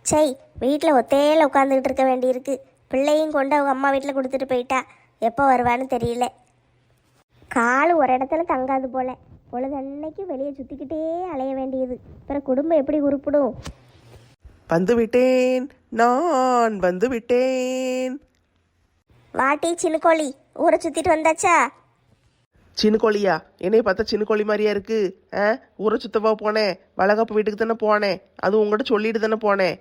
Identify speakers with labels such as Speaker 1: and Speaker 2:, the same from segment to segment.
Speaker 1: சை, வீட்டில் ஒத்தையில் உட்காந்துக்கிட்டு இருக்க வேண்டியிருக்கு. பிள்ளையும் கொண்டு அவங்க அம்மா வீட்டில் கொடுத்துட்டு போயிட்டா. எப்போ வருவான்னு தெரியல. கால் ஒரு இடத்துல தங்காது போல. பொழுதன்னைக்கு வெளியே சுற்றிக்கிட்டே அலைய வேண்டியது. அப்புறம் குடும்பம் எப்படி உருப்பிடும்?
Speaker 2: வந்து விட்டேன், நான் வந்து விட்டேன்.
Speaker 1: வாட்டி சின்னுக்கோழி, ஊரை சுற்றிட்டு வந்தாச்சா?
Speaker 2: சின்னுக்கோழியா? என்னைய பார்த்தா சின்னுக்கோழி மாதிரியா இருக்கு? ஊரை சுத்தவா போனேன்? வளகாப்பு வீட்டுக்கு தானே போனேன். அது உங்கள்கிட்ட சொல்லிட்டு தானே போனேன்.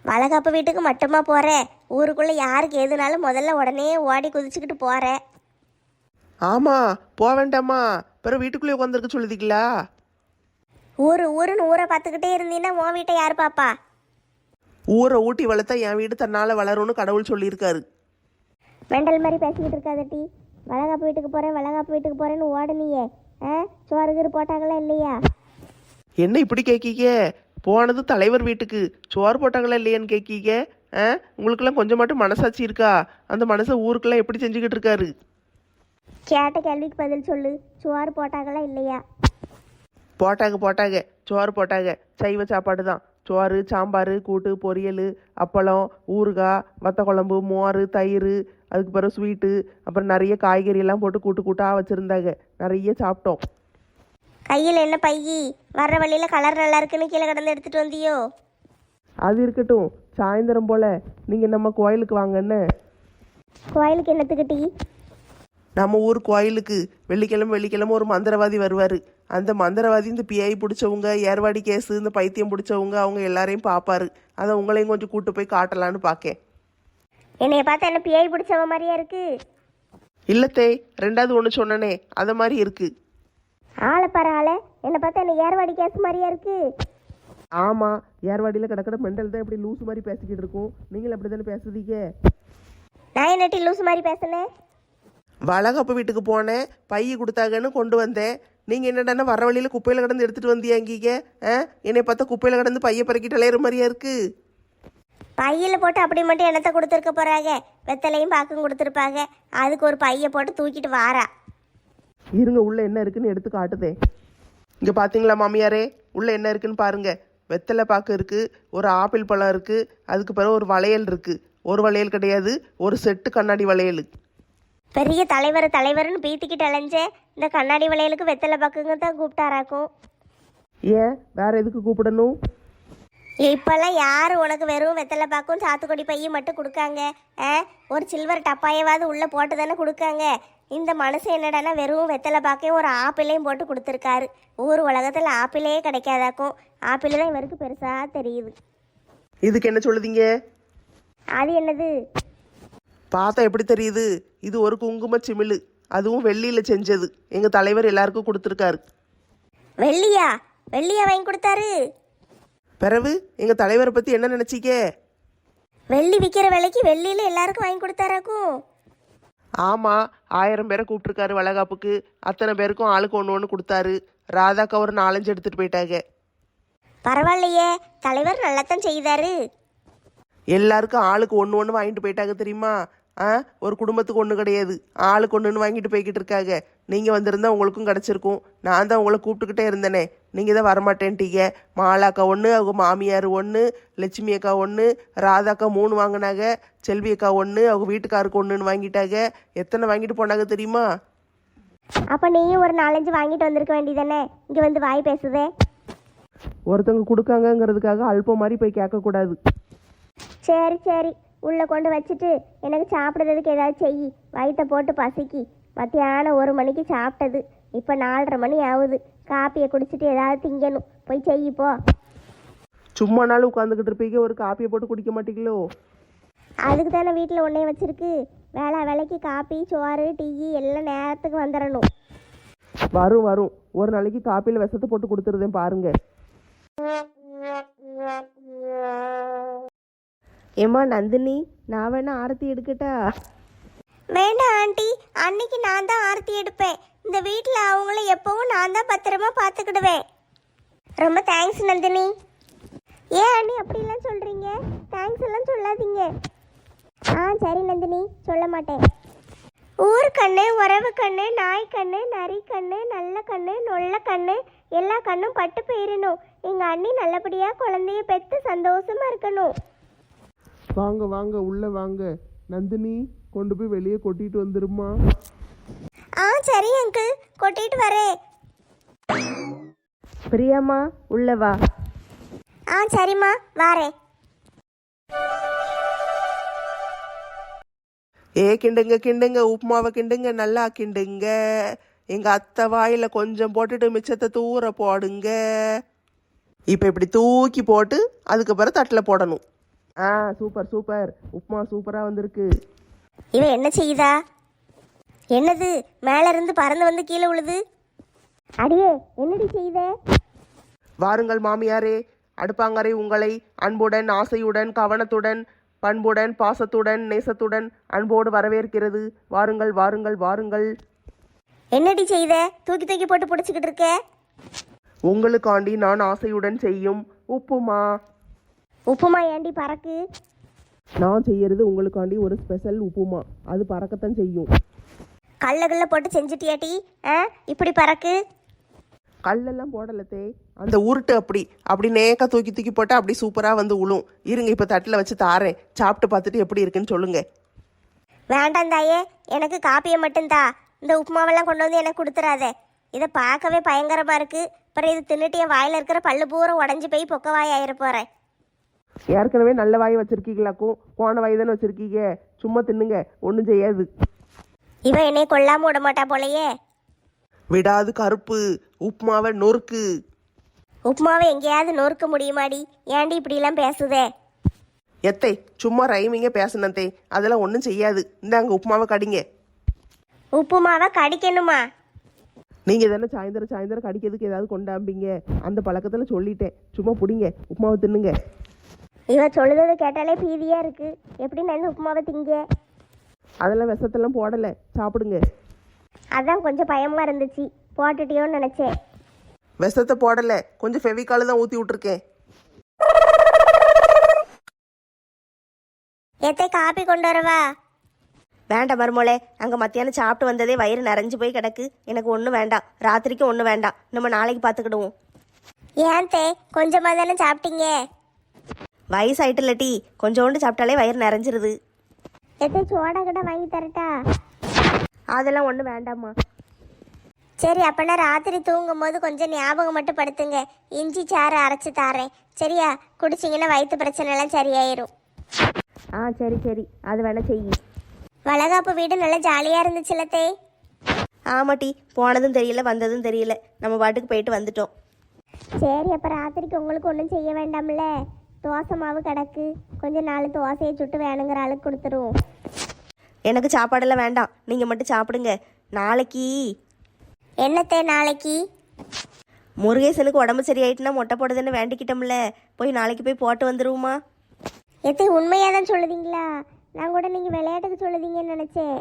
Speaker 1: வளகாப்பு வீட்டுக்கு மட்டுமா போகிற? ஊருக்குள்ளே யாருக்கு எதுனாலும் முதல்ல உடனே ஓடி குதிச்சுக்கிட்டு போகிற.
Speaker 2: ஆமாம், போக வேண்டாமா? பிறகு வீட்டுக்குள்ளேயே உட்காந்துருக்க சொல்லுதீங்களா?
Speaker 1: ஊருன்னு ஊரை பார்த்துக்கிட்டே இருந்தீங்கன்னா உன் வீட்டை யார் பாப்பா?
Speaker 2: ஊரை ஊட்டி வளர்த்தா என் வீடு தன்னால் வளரும்னு கடவுள் சொல்லியிருக்காரு.
Speaker 1: மெண்டல் மாதிரி பேசிக்கிட்டு இருக்காதட்டி. வளகாப்பு வீட்டுக்கு போகிறேன்னு ஓடுனியே. சோறு போட்டாங்களா இல்லையா?
Speaker 2: என்ன இப்படி கேட்கீங்க? போனது தலைவர் வீட்டுக்கு, சோறு போட்டாங்களா இல்லையான்னு கேட்கீங்க? உங்களுக்கெல்லாம் கொஞ்சம் மட்டும் மனசாட்சி இருக்கா? அந்த மனசை ஊருக்கெல்லாம் எப்படி செஞ்சுக்கிட்டு இருக்காரு?
Speaker 1: கேட்ட கேள்விக்கு பதில் சொல்லு. சோறு போட்டாங்களா இல்லையா?
Speaker 2: போட்டாங்க, சோறு போட்டாங்க. சைவ சாப்பாடு தான். சோறு, சாம்பார், கூட்டு, பொரியல், அப்பளம், ஊறுகாய், வத்த குழம்பு, மோர், தயிர், அதுக்கு பிறகு ஸ்வீட்டு, அப்புறம் நிறைய காய்கறி எல்லாம் போட்டு கூட்டாக வச்சுருந்தாங்க. நிறைய சாப்பிட்டோம்.
Speaker 1: கையில் என்ன பையி? வர்ற வழியில் கலர் நல்லா இருக்குன்னு கீழே கிடந்து எடுத்துகிட்டு வந்தியோ?
Speaker 2: அது இருக்கட்டும், சாயந்தரம் போல் நீங்கள் நம்ம கோயிலுக்கு வாங்கன்னு.
Speaker 1: கோயிலுக்கு என்னத்துக்கிட்டி?
Speaker 2: நம்ம ஊர் கோயிலுக்கு வெள்ளிக்கிழமை ஒரு மந்திரவாதி வருவார். அந்த மந்திரவாதி இந்த பிஐ பிடிச்சவங்க, ஏர்வாடி கேஸு, இந்த பைத்தியம் பிடிச்சவங்க, அவங்க எல்லாரையும் பார்ப்பாரு. அதை உங்களையும் கொஞ்சம் கூட்டு போய் காட்டலான்னு பார்க்கேன்.
Speaker 1: என்னைய பார்த்தா என்ன பிஐ பிடிச்சவ மாதிரியா இருக்கு?
Speaker 2: இல்லத்தே, ரெண்டாவது ஒன்று சொன்னனே அதை மாதிரி இருக்கு.
Speaker 1: ஆளை பாரு ஆளை. என்னை பார்த்தா என்ன ஏர்வாடி கேஸ் மாதிரியா இருக்கு?
Speaker 2: ஆமாம், ஏர்வாடியில் கிடக்கிற மெண்டல் தான் இப்படி லூஸ் மாதிரி பேசிக்கிட்டு இருக்கும். நீங்கள் அப்படி தானே பேசுறீங்க.
Speaker 1: நான் என்னட்டி லூஸ் மாதிரி பேசுனேன்?
Speaker 2: வளகாப்பு வீட்டுக்கு போனேன், பைய கொடுத்தாங்கன்னு கொண்டு வந்தேன். நீங்கள் என்னடான்னா வர வழியில் குப்பையில் கிடந்து எடுத்துகிட்டு வந்தியாங்கீங்க. என்னை பார்த்தா குப்பையில் கிடந்து பைய பறக்கிட்டு அலையிற மாதிரியா இருக்குது.
Speaker 1: பையில் போட்டு அப்படி மட்டும் என்னத்தை கொடுத்துருக்க போகிறாங்க? வெத்தலையும் பாக்கும் கொடுத்துருப்பாங்க. அதுக்கு ஒரு பையை போட்டு தூக்கிட்டு வாரா.
Speaker 2: இருங்க, உள்ளே என்ன இருக்குன்னு எடுத்து காட்டுதேன். இங்கே பார்த்தீங்களா மாமியாரே? உள்ளே என்ன இருக்குன்னு பாருங்க. வெத்தலை பாக்கு இருக்குது, ஒரு ஆப்பிள் பழம் இருக்குது, அதுக்கு பிறகு ஒரு வளையல் இருக்குது. ஒரு வளையல் கிடையாது, ஒரு செட்டு கண்ணாடி வளையல்.
Speaker 1: பெரிய தலைவர்னு பீத்திக்கிட்டு அலைஞ்ச இந்த கண்ணாடி வளையலுக்கு வெத்தலை பாக்குங்க தான் கூப்பிட்டாராக்கும்.
Speaker 2: ஏன் வேற எதுக்கு கூப்பிடணும்?
Speaker 1: இப்பெல்லாம் யார் உனக்கு வெறும் வெத்தலை பாக்கும் சாத்துக்குடி பையும் மட்டும் கொடுக்காங்க? ஒரு சில்வர் டப்பாயவாவது உள்ளே போட்டு தானே கொடுக்காங்க. இந்த மனுஷன் என்னடானா வெறும் வெத்தலை பாக்கையும் ஒரு ஆப்பிளையும் போட்டு கொடுத்துருக்காரு. ஊர் உலகத்தில் ஆப்பிளே கிடைக்காதாக்கும். ஆப்பிள் தான் இவருக்கு பெருசாக தெரியுது.
Speaker 2: இதுக்கு என்ன சொல்லுதீங்க?
Speaker 1: அது என்னது?
Speaker 2: பார்த்தா எப்படி தெரியுது? இது ஒரு குங்கும சிமிழ், அதுவும் வெள்ளியில் செஞ்சது. எங்கள் தலைவர் எல்லாருக்கும் கொடுத்துருக்காரு.
Speaker 1: வெள்ளியா வாங்கி கொடுத்தாரு?
Speaker 2: பிறகு எங்கள் தலைவரை பற்றி என்ன நினச்சிக்க?
Speaker 1: வெள்ளி விற்கிற விலைக்கு வெள்ளியில் எல்லாருக்கும் வாங்கி கொடுத்தாராக்கும்.
Speaker 2: ஆமாம், 1000 பேரை கூப்பிட்ருக்காரு வளகாப்புக்கு. அத்தனை பேருக்கும் ஆளுக்கு ஒன்று ஒன்று கொடுத்தாரு. ராதாக்கா ஒரு 4-5 எடுத்துகிட்டு போயிட்டாங்க.
Speaker 1: பரவாயில்லையே, தலைவர் நல்லாத்தான் செய்தாரு.
Speaker 2: எல்லாருக்கும் ஆளுக்கு ஒன்று ஒன்று வாங்கிட்டு போயிட்டாங்க தெரியுமா? ஒரு குடும்பத்துக்கு ஒன்று கிடையாது, ஆளுக்கு ஒன்றுன்னு வாங்கிட்டு போய்கிட்டு இருக்காங்க. நீங்கள் வந்திருந்தா உங்களுக்கும் கிடச்சிருக்கும். நான் தான் உங்களை கூப்பிட்டுக்கிட்டே இருந்தேனே, நீங்கள் தான் வரமாட்டேன்ட்டீங்க. மாலாக்கா ஒன்று, அவங்க மாமியார் ஒன்று, லட்சுமி அக்கா ஒன்று, ராதாக்கா 3 வாங்கினாங்க, செல்வி அக்கா ஒன்று, அவங்க வீட்டுக்காருக்கு ஒன்றுன்னு வாங்கிட்டாங்க. எத்தனை வாங்கிட்டு போனாங்க தெரியுமா?
Speaker 1: அப்போ நீயும் ஒரு 4-5 வாங்கிட்டு வந்திருக்க வேண்டியதானே? இங்கே வந்து வாய் பேசுதே.
Speaker 2: ஒருத்தவங்க கொடுக்காங்கங்கிறதுக்காக அல்பம் மாதிரி போய் கேட்கக்கூடாது.
Speaker 1: சரி, உள்ளே கொண்டு வச்சுட்டு எனக்கு சாப்பிட்றதுக்கு ஏதாவது செய். வயிற்ற போட்டு பசிக்கி. மத்தியானம் 1 மணிக்கு சாப்பிட்டது, இப்போ 4:30 மணி ஆகுது. காப்பியை குடிச்சிட்டு ஏதாவது திங்கணும். போய் செய் போ.
Speaker 2: சும்மா நாள் உட்காந்துக்கிட்டு இருப்பீங்க, ஒரு காப்பியை போட்டு குடிக்க மாட்டீங்களோ?
Speaker 1: அதுக்கு தானே வீட்டில் ஒன்றே வச்சிருக்கு. வேலைக்கு காப்பி, சோறு, டீ எல்லாம் நேரத்துக்கு வந்துடணும்.
Speaker 2: வரும். ஒரு நாளைக்கு காப்பியில் விஷத்தை போட்டு கொடுத்துருதேன் பாருங்க. ஏம்மா நந்தினி, நான் வேணா ஆரத்தி எடுக்கட்டா?
Speaker 1: வேண்டாம் ஆண்டி, அன்னைக்கு நான் தான் ஆரத்தி எடுப்பேன். இந்த வீட்டில் அவங்கள எப்பவும் நான் தான் பத்திரமா பார்த்துக்கிடுவேன். ரொம்ப தேங்க்ஸ் நந்தினி. ஏன் அண்ணி அப்படிலாம் சொல்கிறீங்க? தேங்க்ஸ் எல்லாம் சொல்லாதீங்க. சரி நந்தினி, சொல்ல மாட்டேன். ஊர் கண்ணு, உறவு கண்ணு, நாய் கண்ணு, நரி கண்ணு, நல்ல கண்ணு, நொல்ல கண்ணு, எல்லா கண்ணும் பட்டு போயிடணும். எங்க அண்ணி நல்லபடியா குழந்தைய பெத்து சந்தோஷமா இருக்கணும்.
Speaker 2: வாங்க வாங்க உள்ள வாங்க. நந்தினி கொண்டு போய் வெளியே கொட்டிட்டு வந்துருமா.
Speaker 1: ஆ சரி அங்கிள், கொட்டிட்டு வரேன்.
Speaker 3: பிரியாம்மா உள்ள வா.
Speaker 1: ஆ சரிம்மா, வாரேன்.
Speaker 2: கிண்டுங்க கிண்டுங்க, உப்புமாவை கிண்டுங்க, நல்லா கிண்டுங்க. எங்க அத்தை வாயில கொஞ்சம் போட்டுட்டு மிச்சத்தை தூர போடுங்க. இப்போ இப்படி தூக்கி போட்டு அதுக்கப்புறம் தட்டில் போடணும். சூப்பர் சூப்பர், உப்புமா சூப்பராக வந்திருக்கு.
Speaker 1: இவன் என்ன செய்யுதா? என்னது மேல இருந்து பறந்து வந்து கீழே விழுது? அடியே என்னடி செய்த?
Speaker 2: வாருங்கள் மாமியாரே, அடுப்பாங்கரை உங்களை அன்புடன் ஆசையுடன் கவனத்துடன் பண்புடன் பாசத்துடன் நேசத்துடன் அன்போடு வரவேற்கிறது. வாருங்கள் வாருங்கள் வாருங்கள்.
Speaker 1: என்னடி செய்த? தூக்கி தூக்கி போட்டு பிடிச்சிக்கிட்டு இருக்க.
Speaker 2: உங்களுக்காண்டி நான் ஆசையுடன் செய்யும் உப்புமா.
Speaker 1: உப்புமா ஏண்டி பறக்கு?
Speaker 2: நான் செய்யறது உங்களுக்காண்டி ஒரு ஸ்பெஷல் உப்புமா, அது பறக்கத்தான் செய்யும்.
Speaker 1: கல்ல போட்டு செஞ்சுட்டியாட்டி? இப்படி பறக்கு?
Speaker 2: கல்லெல்லாம் போடலத்தே, அந்த உருட்டு அப்படி அப்படி நேக்கா தூக்கி தூக்கி போட்டால் அப்படி சூப்பராக வந்து உளும். இருங்க இப்போ தட்டில் வச்சு தாரேன், சாப்பிட்டு பார்த்துட்டு எப்படி இருக்குன்னு சொல்லுங்க.
Speaker 1: வேண்டாம் தாயே, எனக்கு காப்பியை மட்டும்தா. இந்த உப்புமாவெல்லாம் கொண்டு வந்து எனக்கு கொடுத்துறாதே. இதை பார்க்கவே பயங்கரமா இருக்கு. அப்புறம் இது தின்னுட்டு என் வாயில இருக்கிற பல்லு பூரா உடஞ்சி போய் பொக்க வாய் ஆயிர போறேன்.
Speaker 2: ஏற்கனவே நல்ல வாய் வச்சிருக்கீங்களாக்கும், போன வாய் தானே வச்சிருக்கீங்க. சும்மா தின்னுங்க, ஒன்றும் செய்யாது.
Speaker 1: இவன் என்னை கொல்லாம விட மாட்டா போலையே.
Speaker 2: விடாது கருப்பு, உப்புமாவை நொறுக்கு.
Speaker 1: உப்புமாவை எங்கேயாவது நொறுக்க முடியுமாடி? ஏண்டி இப்படிலாம் பேசுதே?
Speaker 2: எத்தை சும்மா ரைமிங்க பேசினத்தே, அதெல்லாம் ஒன்றும் செய்யாது. இந்தாங்க உப்புமாவை கடிங்க.
Speaker 1: உப்புமாவை கடிக்கணுமா?
Speaker 2: நீங்கள் தானே சாயந்தரம் சாயந்தரம் கடிக்கிறதுக்கு ஏதாவது கொண்டாம்பிங்க, அந்த பழக்கத்தில் சொல்லிட்டேன். சும்மா பிடிங்க, உப்புமாவை தின்னுங்க.
Speaker 1: இவ சொல்லுறதை கேட்டாலே பீதியா இருக்கு. எப்படி நான் உப்புமாவை திங்க?
Speaker 2: அதெல்லாம் விஷத்தெல்லாம் போடலை, சாப்பிடுங்க.
Speaker 1: அதான் கொஞ்சம் பயமா இருந்துச்சு, போட்டுட்டியோன்னு நினைச்சேன்.
Speaker 2: விஷத்தை போடலை, கொஞ்சம் ஃபெவிகால் தான் ஊற்றி விட்டுருக்கேன்.
Speaker 1: எத்தை காப்பி கொண்டு வரவா?
Speaker 3: வேண்டாம் மருமோளே, அங்கே மத்தியானம் சாப்பிட்டு வந்ததே வயிறு நிறைஞ்சு போய் கிடக்கு. எனக்கு ஒன்றும் வேண்டாம், ராத்திரிக்கு ஒன்றும் வேண்டாம். நம்ம நாளைக்கு பார்த்துக்கிடுவோம்.
Speaker 1: ஏன் தே, கொஞ்சமா தானே சாப்பிட்டீங்க?
Speaker 3: வயசாயிட்டுல டீ, கொஞ்சோண்டு சாப்பிட்டாலே வயிறு நிறைஞ்சிருது.
Speaker 1: எத்தை சோடா கடை வாங்கி தரட்டா?
Speaker 3: அதெல்லாம் ஒன்றும் வேண்டாம்மா.
Speaker 1: சரி, அப்பனா ராத்திரி தூங்கும் போது கொஞ்சம் ஞாபகம் மட்டும் படுத்துங்க. இஞ்சி சாறு அரைச்சி தாரேன், சரியா? குடிச்சிங்கன்னா வயிற்று பிரச்சனை எல்லாம் சரியாயிரும்.
Speaker 3: சரி சரி, அது வேணா செய்யி.
Speaker 1: வளகாப்பு வீடு நல்லா ஜாலியா இருந்துச்சுல்லத்தே.
Speaker 3: ஆமாட்டி, போனதும் தெரியல வந்ததும் தெரியல, நம்ம பாட்டுக்கு போயிட்டு வந்துட்டோம்.
Speaker 1: சரி, அப்போ ராத்திரிக்கு உங்களுக்கு ஒன்றும் செய்ய வேண்டாம்ல. தோசை மாவு கிடக்கு, கொஞ்சம் 4 தோசையை சுட்டு வேணுங்கிற ஆளுக்கு கொடுத்துருவோம்.
Speaker 3: எனக்கு சாப்பாடெல்லாம் வேண்டாம், நீங்கள் மட்டும் சாப்பிடுங்க. நாளைக்கு
Speaker 1: என்னத்தே நாளைக்கு?
Speaker 3: முருகேசனுக்கு உடம்பு சரியாயிட்டுனா மொட்டை போடுதுன்னு வேண்டிக்கிட்டோம்ல, போய் நாளைக்கு போய் போட்டு வந்துருவோமா?
Speaker 1: எத்தை உண்மையாக தான் சொல்லுதீங்களா? நான் கூட நீங்கள் விளையாட்டுக்கு சொல்லுதீங்கன்னு நினச்சேன்.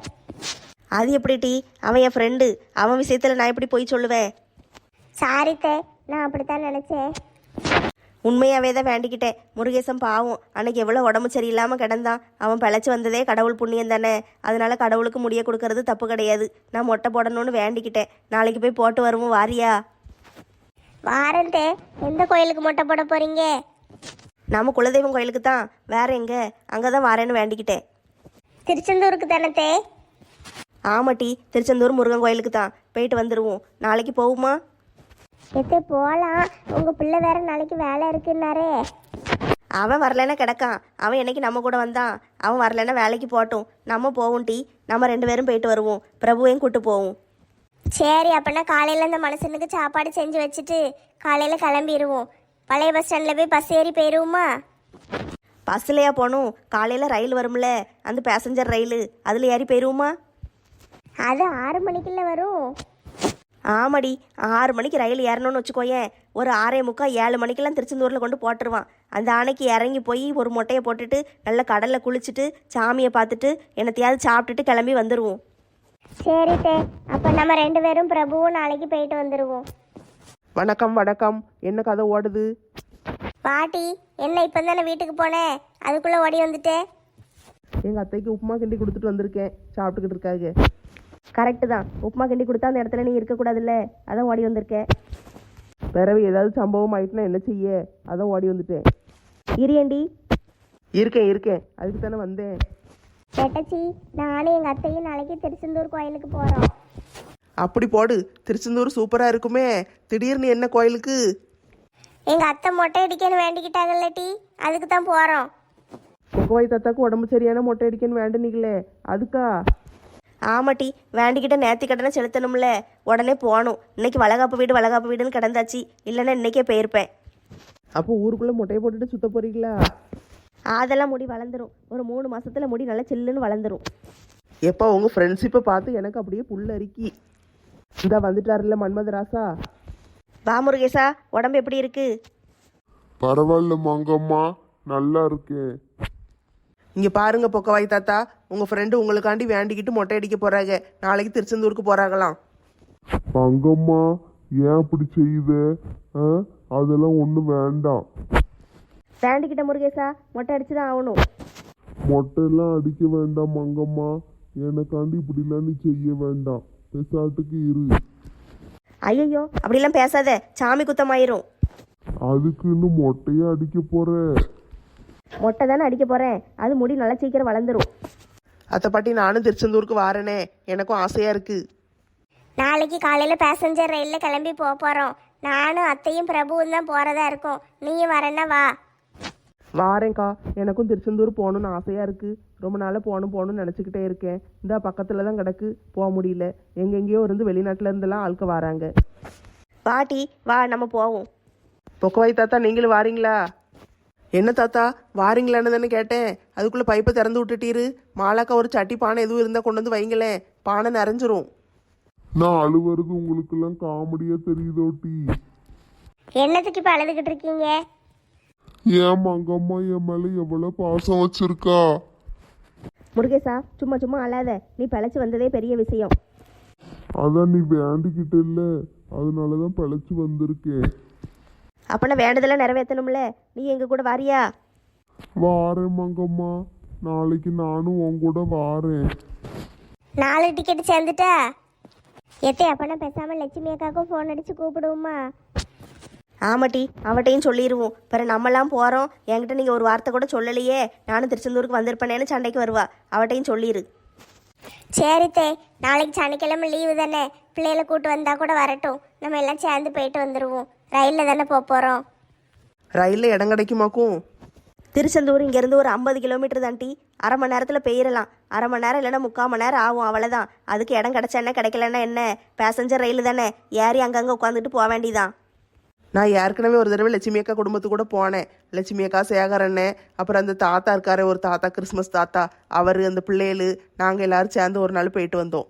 Speaker 3: அது எப்படி டீ? அவன் என் ஃப்ரெண்டு, அவன் விஷயத்தில் நான் எப்படி போய் சொல்லுவேன்?
Speaker 1: சாரித்தே, நான் அப்படித்தான் நினச்சேன்.
Speaker 3: உண்மையாகவே தான் வேண்டிக்கிட்டேன். முருகேசன் பாவம், அன்னைக்கு எவ்வளோ உடம்பு சரியில்லாமல் கிடந்தான். அவன் பிழைச்சி வந்ததே கடவுள் புண்ணியம் தானே. அதனால கடவுளுக்கு முடிய கொடுக்கறது தப்பு கிடையாது. நான் மொட்டை போடணும்னு வேண்டிக்கிட்டேன். நாளைக்கு போய் போட்டு வருவோம், வாரியா?
Speaker 1: வாரந்தே. எந்த கோயிலுக்கு மொட்டை போட போகிறீங்க?
Speaker 3: நம்ம குலதெய்வம் கோயிலுக்கு தான். வேற எங்கே? அங்கே தான் வாரேன்னு வேண்டிக்கிட்டேன்.
Speaker 1: திருச்செந்தூருக்கு தானத்தே?
Speaker 3: ஆமாட்டி, திருச்செந்தூர் முருகன் கோயிலுக்கு தான். போயிட்டு வந்துடுவோம். நாளைக்கு போகுமா?
Speaker 1: எத்தை போகலாம். உங்கள் பிள்ளை வேற நாளைக்கு வேலை இருக்குன்னாரே.
Speaker 3: அவன் வரலைன்னா கிடக்கான். அவன் என்னைக்கு நம்ம கூட வந்தான். அவன் வரலைன்னா வேலைக்கு போகட்டும், நம்ம போவோம் டீ. நம்ம 2 பேரும் போயிட்டு வருவோம், பிரபுவையும் கூட்டு போவோம்.
Speaker 1: சரி, அப்போனா காலையில் அந்த மனுஷனுக்கு சாப்பாடு செஞ்சு வச்சுட்டு காலையில் கிளம்பிடுவோம். பழைய பஸ் ஸ்டாண்டில் போய் பஸ் ஏறி போயிடுவோமா?
Speaker 3: பஸ்லையா போகணும்? காலையில் ரயில் வரும்ல, அந்த பேசஞ்சர் ரயில், அதில் ஏறி போயிடுவோமா?
Speaker 1: அது 6 மணிக்குள்ள வரும்.
Speaker 3: ஆமாடி, 6 மணிக்கு ரயில் ஏறணும்னு வச்சுக்கோயேன். ஒரு 6:45 7 மணிக்கெல்லாம் திருச்செந்தூரில் கொண்டு போட்டுருவான். அந்த அன்னைக்கு இறங்கி போய் ஒரு மொட்டையை போட்டுட்டு நல்லா கடலில் குளிச்சுட்டு சாமியை பார்த்துட்டு என்னத்தையாவது சாப்பிட்டுட்டு கிளம்பி வந்துடுவோம்.
Speaker 1: சரித்தே, அப்போ நம்ம 2 பேரும் பிரபுவும் நாளைக்கு போயிட்டு வந்துடுவோம்.
Speaker 2: வணக்கம் வணக்கம், என்ன கதை ஓடுது?
Speaker 1: பாட்டி, என்ன இப்போ தானே வீட்டுக்கு போனேன், அதுக்குள்ளே ஓடி வந்துட்டேன்.
Speaker 2: எங்கள் அத்தைக்கு உப்புமா கிண்டி கொடுத்துட்டு வந்திருக்கேன், சாப்பிட்டுக்கிட்டு இருக்காங்க.
Speaker 3: கரெக்டு தான், உப்புமா கிண்டி கொடுத்தா அந்த இடத்துல நீ இருக்கக்கூடாதுல்ல, அதான் ஓடி வந்திருக்கேன்.
Speaker 2: பிறகு ஏதாவது சம்பவம் ஆயிட்டுனா என்ன செய்ய? அதான் ஓடி வந்துட்டேன்.
Speaker 3: இரியண்டி.
Speaker 2: இருக்கேன் அதுக்கு தானே வந்தேன்.
Speaker 1: பெட்டச்சி, நானும் எங்கள் அத்தையும் நாளைக்கு திருச்செந்தூர் கோயிலுக்கு போகிறோம்.
Speaker 2: அப்படி போடு, திருச்செந்தூர் சூப்பராக இருக்குமே. திடீர்னு என்ன கோயிலுக்கு?
Speaker 1: எங்கள் அத்தை மொட்டை அடிக்கன்னு வேண்டிக்கிட்டாங்கல்ல டி, அதுக்கு தான் போகிறோம்.
Speaker 2: கொக்கவாய் தாத்தாக்கு உடம்பு சரியான மொட்டை அடிக்கன்னு வேண்டுனீங்களே, அதுக்கா?
Speaker 3: ஆமாட்டி, வேண்டிக்கிட்ட நேர்த்தி கடனை செலுத்தணும்ல, உடனே போகணும். இன்னைக்கு வளகாப்பு வீடுன்னு கிடந்தாச்சு, இல்லைன்னா இன்னைக்கே போயிருப்பேன்.
Speaker 2: அப்போ ஊருக்குள்ளே மொட்டையை போட்டுட்டு சுத்த போறீங்களா?
Speaker 3: அதெல்லாம் முடி வளர்ந்துரும். ஒரு 3 மாசத்துல முடி நல்லா சில்லுன்னு வளர்ந்துரும்.
Speaker 2: எப்போ உங்கள் ஃப்ரெண்ட்ஷிப்பை பார்த்து எனக்கு அப்படியே புல்லரிக்கி. இந்த வந்துட்டாருல்ல மன்மதராசா.
Speaker 3: வா முருகேசா, உடம்பு எப்படி இருக்கு?
Speaker 4: பரவாயில்ல மங்கம்மா, நல்லா இருக்கேன்.
Speaker 2: இங்கே பாருங்க பொக்கவாய் தாத்தா, உங்கள் ஃப்ரெண்டு உங்களுக்காண்டி வேண்டிக்கிட்டு மொட்டை அடிக்க போகிறாங்க. நாளைக்கு திருச்செந்தூருக்கு போகிறாங்களாம்.
Speaker 4: மங்கம்மா, ஏன் அப்படி செய்யுத? அதெல்லாம் ஒன்றும் வேண்டாம்.
Speaker 3: வேண்டிக்கிட்ட முருகேசா, மொட்டை அடிச்சுதான் ஆகணும்.
Speaker 4: மொட்டையெல்லாம் அடிக்க வேண்டாம் மங்கம்மா, எனக்காண்டி இப்படிலாம் நீ செய்ய வேண்டாம். பெசாட்டுக்கு இரு.
Speaker 3: ஐயோ, அப்படிலாம் பேசாத, சாமி குத்தமாயிரும்.
Speaker 4: அதுக்குன்னு மொட்டையே அடிக்க போற?
Speaker 3: மொட்டை தானே அடிக்க போறேன், அது முடி நல்லா சீக்கிரம் வளர்ந்துரும்.
Speaker 2: அத்தை பாட்டி, நானும் திருச்செந்தூருக்கு வாரேனே, எனக்கும் ஆசையாக இருக்குது.
Speaker 1: நாளைக்கு காலையில் பேசஞ்சர் ரயிலில் கிளம்பி போகிறோம். நானும் அத்தையும் பிரபுவும் தான் போகிறதா இருக்கோம். நீயும் வரேன்னா வா.
Speaker 2: வாரேன்க்கா, எனக்கும் திருச்செந்தூர் போகணுன்னு ஆசையாக இருக்குது. ரொம்ப நாளாக போகணும்னு நினச்சிக்கிட்டே இருக்கேன். இந்த பக்கத்தில் தான் கிடக்கு, போக முடியல. எங்கெங்கேயோ இருந்து வெளிநாட்டில் இருந்தெல்லாம் ஆட்கள் வராங்க.
Speaker 3: பாட்டி வா, நம்ம போவோம்.
Speaker 2: பொக்கவாய் தாத்தா, நீங்களும் வாரீங்களா? என்ன தாத்தா, வாரீங்களான்னு தானே கேட்டேன். அதுக்குள்ளே பைப்பை திறந்து விட்டுட்டீரு. மாலாக்கா ஒரு சட்டி பானை எதுவும் இருந்தால் கொண்டு வந்து வைங்களேன், பானை நிறைஞ்சிரும்.
Speaker 4: நான் அழுவுறது உங்களுக்கெல்லாம் காமெடியா தெரியுதோட்டி?
Speaker 1: என்னத்துக்கு இப்போ அழுதுகிட்டு இருக்கீங்க?
Speaker 4: ஏன் மங்கம்மா என் மேல எவ்வளவு பாசம் வச்சிருக்கா?
Speaker 3: முருகேசா, சும்மா சும்மா அழாத, நீ பிழைச்சி வந்ததே பெரிய விஷயம்.
Speaker 4: அதான் நீ வேண்டிக்கிட்ட இல்ல, அதனாலதான் பிழைச்சு வந்திருக்கேன்.
Speaker 3: அப்பனா வேண்டதெல்லாம் நிறைவேற்றணும்ல, நீ எங்க கூட வாரியா?
Speaker 4: வாரேன் மங்கம்மா, நாளைக்கு நானும் உன் கூட வாரேன்.
Speaker 1: 4 டிக்கெட் சேர்ந்துட்டா? எத்தே, அப்பனா பேசாமல் லட்சுமி அக்காவுக்கும் ஃபோன் அடித்து கூப்பிடுவோமா?
Speaker 3: ஆமாட்டி, அவட்டையும் சொல்லிடுவோம். பிறகு நம்மலாம் போகிறோம், என்கிட்ட நீங்கள் ஒரு வார்த்தை கூட சொல்லலையே, நானும் திருச்செந்தூருக்கு வந்திருப்பேனேன்னு சண்டைக்கு வருவா. அவட்டையும் சொல்லிடு.
Speaker 1: சரித்தே, நாளைக்கு சனிக்கிழமை லீவு தானே, பிள்ளைகளை கூட்டு வந்தால் கூட வரட்டும். நம்ம எல்லாம் சேர்ந்து போயிட்டு வந்துடுவோம். ரயிலில் தானே போகிறோம்.
Speaker 2: ரயிலில் இடம் கிடைக்குமாக்கும்?
Speaker 3: திருச்செந்தூர் இங்கேருந்து ஒரு 50 கிலோமீட்டர் தாண்டி. அரை மணி நேரத்தில் போயிடலாம். அரை மணி நேரம் இல்லைன்னா 3/4 மணி நேரம் ஆகும், அவ்வளோதான். அதுக்கு இடம் கிடைச்சா என்ன, கிடைக்கலன்னா என்ன? பேசஞ்சர் ரயில் தானே, ஏறி அங்கங்கே உட்காந்துட்டு போக வேண்டியதான்.
Speaker 2: நான் ஏற்கனவே ஒரு தடவை லட்சுமி அக்கா குடும்பத்து கூட போனேன். லட்சுமி அக்கா, சேகர் அண்ணன், அப்புறம் அந்த தாத்தா இருக்காரு ஒரு தாத்தா, கிறிஸ்மஸ் தாத்தா, அவர், அந்த பிள்ளைகள், நாங்கள் எல்லாரும் சேர்ந்து ஒரு நாள் போயிட்டு வந்தோம்.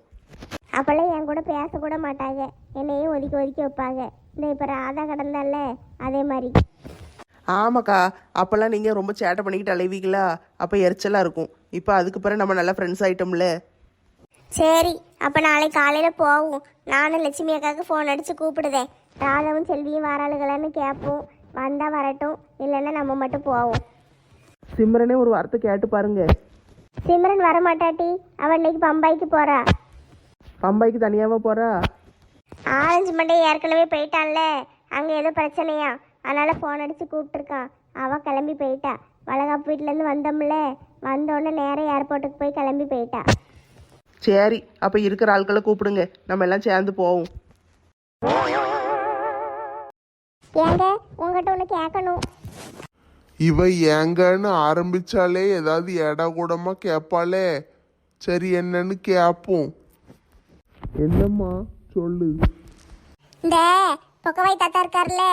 Speaker 1: அப்போல்லாம் என் கூட பேசக்கூட மாட்டாங்க, என்னையும் ஒதுக்கி ஒதுக்கி வைப்பாங்க. இந்த இப்போ ராதா கடந்தால அதே மாதிரி.
Speaker 2: ஆமாக்கா, அப்போல்லாம் நீங்கள் ரொம்ப சேட்டை பண்ணிக்கிட்டு அலைவீங்களா, அப்போ எரிச்சலாக இருக்கும். இப்போ அதுக்கு பிறகு நம்ம நல்லா ஃப்ரெண்ட்ஸ் ஆகிட்டோம்ல.
Speaker 1: சரி, அப்போ நாளைக்கு காலையில் போவோம். நானும் லட்சுமி அக்காவுக்கு ஃபோன் அடித்து கூப்பிடுதேன். ராதாவும் செல்வியும் வாராளுகளான்னு கேட்போம். வந்தால் வரட்டும், இல்லைன்னா நம்ம மட்டும் போவோம்.
Speaker 2: சிம்ரனே ஒரு வார்த்தை கேட்டு பாருங்க.
Speaker 1: சிம்ரன் வரமாட்டாட்டி, அவள் இன்னைக்கு பம்பாய்க்கு போகிறா.
Speaker 2: பம்பாய்க்கு தனியாவா போகிறா?
Speaker 1: ஆரஞ்சு மண்டே ஏற்கனவே போயிட்டான்ல, அங்கே ஏதோ பிரச்சனையா, அதனால் ஃபோன் அடித்து கூப்பிட்டுருக்கான். அவள் கிளம்பி போயிட்டா. வளகாப்பு வீட்டிலேருந்து வந்தோம்ல, வந்தோடனே நேராக ஏர்போர்ட்டுக்கு போய் கிளம்பி போயிட்டா.
Speaker 2: சரி, அப்போ இருக்கிற ஆட்களை கூப்பிடுங்க, நம்ம எல்லாம் சேர்ந்து போவோம்.
Speaker 1: ஏங்க, உங்ககிட்ட ஒன்று கேட்கணும்.
Speaker 4: இவ ஏங்கன்னு ஆரம்பிச்சாலே ஏதாவது ஏடா கூடமா கேட்பாளே. சரி, என்னன்னு கேட்போம். என்னம்மா சொல்லு.
Speaker 1: இந்த பொக்கவாய் தாத்தா இருக்கார்ல,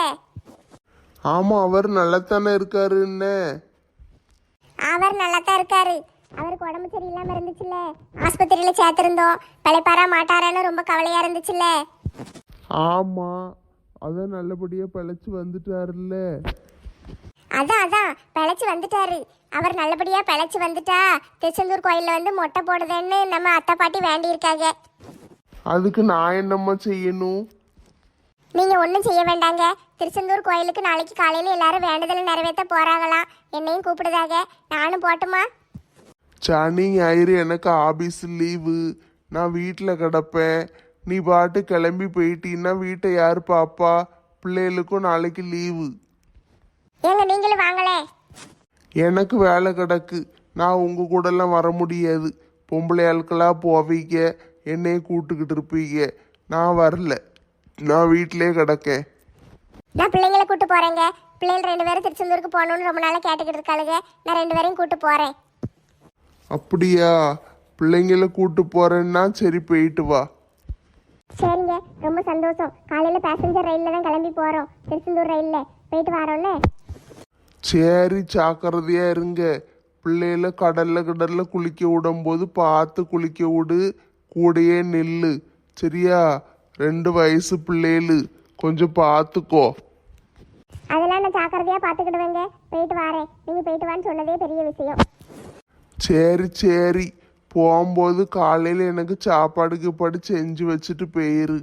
Speaker 4: ஆமா, அவர் நல்லாத்தானே இருக்காருன்னு.
Speaker 1: அவர் நல்லா தான் இருக்காரு. அவருக்கு உடம்பு சரியில்லாமல் இருந்துச்சுல்ல, ஆஸ்பத்திரியில் சேர்த்துருந்தோம். பிழைப்பாரா மாட்டாரான்னு ரொம்ப கவலையாக இருந்துச்சுல்ல.
Speaker 4: ஆமா, அதான் நல்லபடியா பிழைச்சு வந்துட்டாருல்ல.
Speaker 1: அதான் பிழைச்சி வந்துட்டாரு. அவர் நல்லபடியாக பிழைச்சி வந்துட்டா திருச்செந்தூர் கோயிலில் வந்து மொட்டை போடுதேன்னு நம்ம அத்தை பாட்டி வேண்டியிருக்காங்க.
Speaker 4: அதுக்கு நான் என்னம்மா செய்யணும்?
Speaker 1: நீங்கள் ஒன்றும் செய்ய வேண்டாங்க. திருச்செந்தூர் கோயிலுக்கு நாளைக்கு காலையில் எல்லாரும் வேண்டுதலை நிறைவேற்ற போகிறாங்களாம். என்னையும் கூப்பிடுதாங்க, நானும் போட்டுமா?
Speaker 4: சனி ஞாயிறு எனக்கு ஆபீஸ் லீவு, நான் வீட்டில் கிடப்பேன். நீ பாட்டு கிளம்பி போயிட்டீன்னா வீட்டை யார் பாப்பா? பிள்ளைகளுக்கும் நாளைக்கு லீவு.
Speaker 1: ஏங்க நீங்களும் வாங்களே.
Speaker 4: எனக்கு வேலை கிடக்கு, நான் உங்க கூடலாம் வர முடியாது. பொம்பளை ஆட்களாக போவீங்க, என்னையே கூட்டுக்கிட்டு இருப்பீங்க. நான் வரல, நான் வீட்டிலே கிடக்கேன்.
Speaker 1: நான் பிள்ளைங்களை கூட்டு போறேங்க. பிள்ளைகள் 2 பேரும் திருச்செந்தூருக்கு போகணும்னு ரொம்ப நாளாக கேட்டுக்கிட்டு இருக்காளுங்க. நான் 2 பேரையும் கூட்டு போறேன்.
Speaker 4: அப்படியா? பிள்ளைங்கள கூட்டு போறேன்னா சரி, போயிட்டு வா.
Speaker 1: சரிங்க, ரொம்ப சந்தோஷம். காலையில் பேசஞ்சர் ரயிலில் தான் கிளம்பி போகிறோம். திருச்செந்தூர் ரயிலில் போயிட்டு வரோம்ல.
Speaker 4: சரி, ஜாக்கிரதையா இருங்க. பிள்ளைகள கடல்ல குளிக்க விடும்போது பார்த்து குளிக்க விடு, கூடயே நில்லு. சரியா? 2 வயசு பிள்ளைகளு, கொஞ்சம் பார்த்துக்கோ.
Speaker 1: அதெல்லாம் நான் ஜாக்கிரதையாக பார்த்துக்கிடுவேங்க. போயிட்டு வரேன். நீங்கள் போயிட்டு வான்னு சொன்னதே பெரிய விஷயம்.
Speaker 4: சரி சரி, போகும்போது காலையில் எனக்கு சாப்பாடு செஞ்சு வச்சுட்டு போயிரு.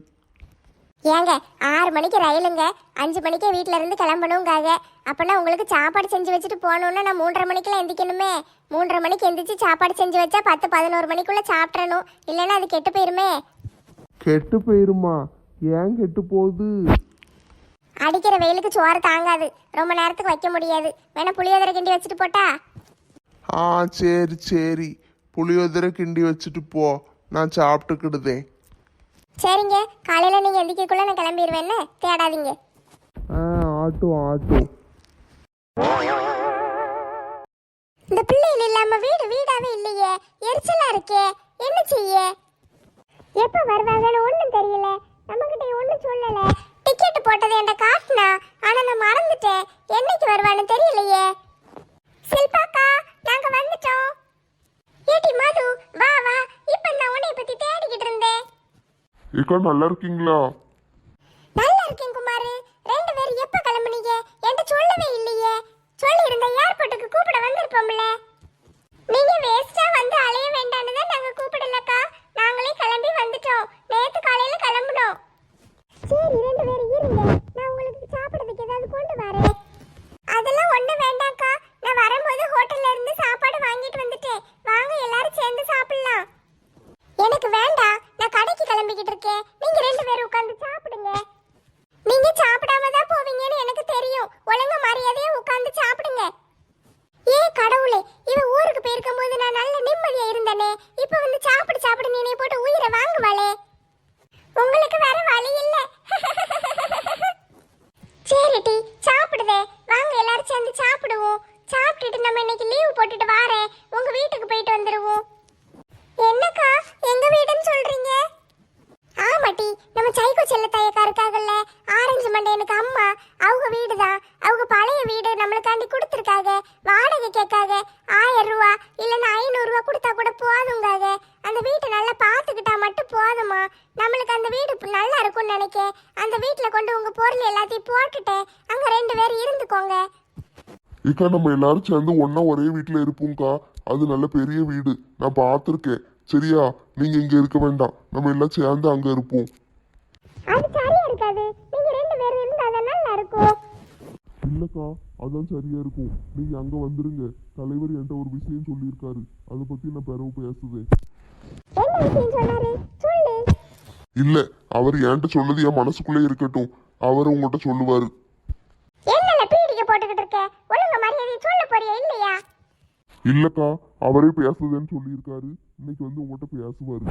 Speaker 1: ஏங்க 6 மணிக்கு ரயிலுங்க, 5 மணிக்கே வீட்டில் இருந்து கிளம்பணுங்காக. அப்போனா உங்களுக்கு சாப்பாடு செஞ்சு வச்சுட்டு போகணுன்னா நான் 3:30 மணிக்கெல்லாம் எந்திக்கணுமே. 3:30 மணிக்கு எந்திரிச்சு சாப்பாடு செஞ்சு வச்சா 10-11 மணிக்குள்ளே சாப்பிட்றணும். இல்லைன்னா அது கெட்டு போயிருமே.
Speaker 4: கெட்டு போயிருமா? ஏன் கெட்டு போகுது?
Speaker 1: அடிக்கிற வெயிலுக்கு சோறு தாங்காது, ரொம்ப நேரத்துக்கு வைக்க முடியாது. வேணா புளியோதரை கிண்டி வச்சுட்டு போட்டா?
Speaker 4: ஆ சரி சரி, புளியோதரை கிண்டி வச்சுட்டு போ, நான் சாப்பிட்டுக்கிடுதேன்.
Speaker 1: சரிங்க, காலையில் நீங்கள் எந்திக்கக்குள்ளே நான் கிளம்பிடுவேன்னு தேடாதீங்க.
Speaker 4: ஆட்டும்.
Speaker 1: இந்த பிள்ளைகள் இல்லாமல் வீடாவே இல்லையே, எரிச்சலா இருக்கே. என்ன செய்ய? எப்போ வருவாங்கன்னு ஒன்றும் தெரியல. நம்மகிட்ட ஒன்றும் சொல்லலை. டிக்கெட் போட்டது என்கிட்ட காட்டினா, ஆனால் நான் மறந்துட்டேன். என்னைக்கு வருவான்னு தெரியலையே. சில்பாக்கா, நாங்கள் வந்துட்டோம். ஏடி மது, வா வா. இப்போ நான் உன்னை பற்றி தேடிக்கிட்டு இருந்தேன்.
Speaker 4: ஏக்கா, நல்லா இருக்கீங்களா?
Speaker 1: நல்லா இருக்கேன் குமாரு. 2 பேரும் எப்போ கிளம்புனீங்க? என்கிட்ட சொல்லவே இல்லையே. சொல்லி இருந்த ஏர்போர்ட்டுக்கு கூப்பிட வந்திருப்போம்ல. நீங்க வேஸ்டா வந்து அலைய வேண்டாம்னு தான் நாங்க கூப்பிடலக்கா. நாங்களே கிளம்பி வந்துட்டோம். நேத்து காலையில கிளம்புனோம். சரி, 2 பேரும் இருங்க, நான் உங்களுக்கு சாப்பிடுறதுக்கு ஏதாவது கொண்டு வரேன். அதெல்லாம் ஒண்ணு வேண்டாம்க்கா. நான் வரும்போது ஹோட்டல்ல இருந்து சாப்பாடு வாங்கிட்டு வந்துட்டேன். வாங்க எல்லாரும் சேர்ந்து சாப்பிடலாம். எனக்கு வேண்டாம், நான் கடைக்கு கிளம்பிக்கிட்டு இருக்கேன். நீங்க 2 பேரும் உட்கார்ந்து சாப்பிடுங்க. நீங்க சாப்பிடாம தான் போவீங்கன்னு எனக்கு தெரியும். ஒழுங்கா மரியாதையா உட்கார்ந்து சாப்பிடுங்க. ஏ கடவுளே, இவ ஊருக்கு போயிருக்கும் போது நான் நல்ல நிம்மதியா இருந்தனே. இப்ப வந்து சாப்பிடு நீனே போட்டு உயிரை வாங்குவாளே. உங்களுக்கு வேற வழி இல்ல. சரிடி, சாப்பிடுதே. வாங்க எல்லாரும் சேர்ந்து சாப்பிடுவோம். சாப்பிட்டுட்டு நம்ம இன்னைக்கு லீவ் போட்டுட்டு வாரேன். உங்க வீட்டுக்கு போயிட்டு வந்துருவோம். என்னக்கா எங்க வீடுன்னு சொல்றீங்க? ஆமாட்டி, நம்ம சைக்கோ செல்லத்தாயக்கா இருக்காங்கல்ல, ஆரஞ்சு மண்டையனுக்கு அம்மா. அவங்க வீடு தான். அவங்க பழைய வீடு நம்மளுக்காண்டி கொடுத்துருக்காங்க. வாடகை கேட்காங்க. 1000 ரூபா இல்லைன்னா 500 ரூபா கொடுத்தா கூட போதுங்காக. அந்த வீட்டை நல்லா பார்த்துக்கிட்டா மட்டும் போதுமா. நம்மளுக்கு அந்த வீடு நல்லா இருக்கும்னு நினைக்கேன். அந்த வீட்டில் கொண்டு உங்க பொருள் எல்லாத்தையும் போட்டுட்டேன். அங்க 2 பேர் இருந்துக்கோங்க.
Speaker 4: ஏக்கா, நம்ம எல்லாரும் சேர்ந்து ஒண்ணா ஒரே வீட்டில் இருப்போம்க்கா. அது நல்ல பெரிய வீடு, நான் பார்த்துருக்கேன். சரியா? நீங்க இங்க இருக்க வேண்டாம், நம்ம எல்லாம் சேர்ந்து அங்க இருப்போம்.
Speaker 1: அது சரியா இருக்காது. நீங்க 2 பேரும் இருந்தா அது நல்லா இருக்கும்.
Speaker 4: இல்லக்கா, அதான் சரியா இருக்கும். நீங்க அங்க வந்துருங்க. தலைவர் என்கிட்ட ஒரு விஷயம் சொல்லியிருக்காரு, அதை பத்தி நான் பிறகு பேசுதேன்.
Speaker 1: என்ன விஷயம் சொன்னாரு? சொல்லு.
Speaker 4: இல்ல, அவர் என்கிட்ட சொன்னது என் மனசுக்குள்ளே இருக்கட்டும். அவர் உங்கள்கிட்ட சொல்லுவாரு.
Speaker 1: என்னல பீடிக்க போட்டுக்கிட்டு இருக்க? ஒழுங்கா மரியாதையை சொல்ல போறியா இல்லையா?
Speaker 4: இல்லக்கா, அவரே பேசுதுன்னு சொல்லியிருக்காரு. இன்னைக்கு வந்து உங்கள்கிட்ட பேசுவாரு.